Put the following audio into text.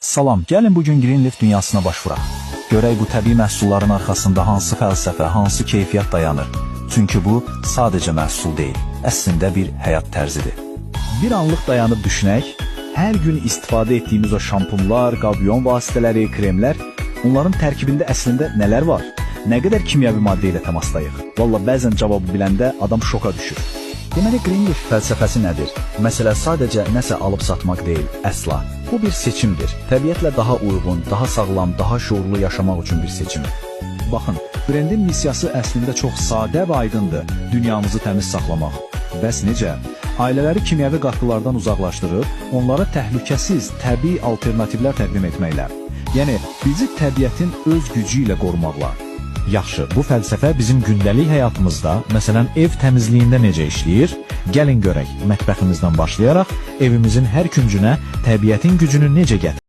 Salam, gəlin bugün Greenleaf dünyasına başvuraq. Görək bu təbii məhsulların arxasında hansı fəlsəfə, hansı keyfiyyət dayanır. Çünki bu sadəcə məhsul deyil, əslində bir həyat tərzidir. Bir anlıq dayanıb düşünək, hər gün istifadə etdiyimiz o şampunlar, qabyon vasitələri, kremlər, onların tərkibində əslində nələr var? Nə qədər kimyəvi maddə ilə təmaslayıq? Valla bəzən cavabı biləndə adam şoka düşür. Deməli, Greenleaf fəlsəfəsi nədir? Məsələ sadəcə nəsə alıb satmaq deyil, əsla. Bu bir seçimdir. Təbiətlə daha uyğun, daha sağlam, daha şuurlu yaşamaq üçün bir seçim. Baxın, brendin missiyası əslində çox sadə və aydındır. Dünyamızı təmiz saxlamaq. Bəs necə? Ailələri kimyəvi qatqılardan uzaqlaşdırıb, onlara təhlükəsiz, təbii alternativlər təqdim etməklə. Yəni, bizi təbiətin öz gücü ilə qorumaqla. Yaxşı, bu fəlsəfə bizim gündəlik həyatımızda, məsələn, ev təmizliyində necə işləyir? Gəlin görək, mətbəximizdən başlayaraq evimizin hər küncünə təbiətin gücünü necə gətirir?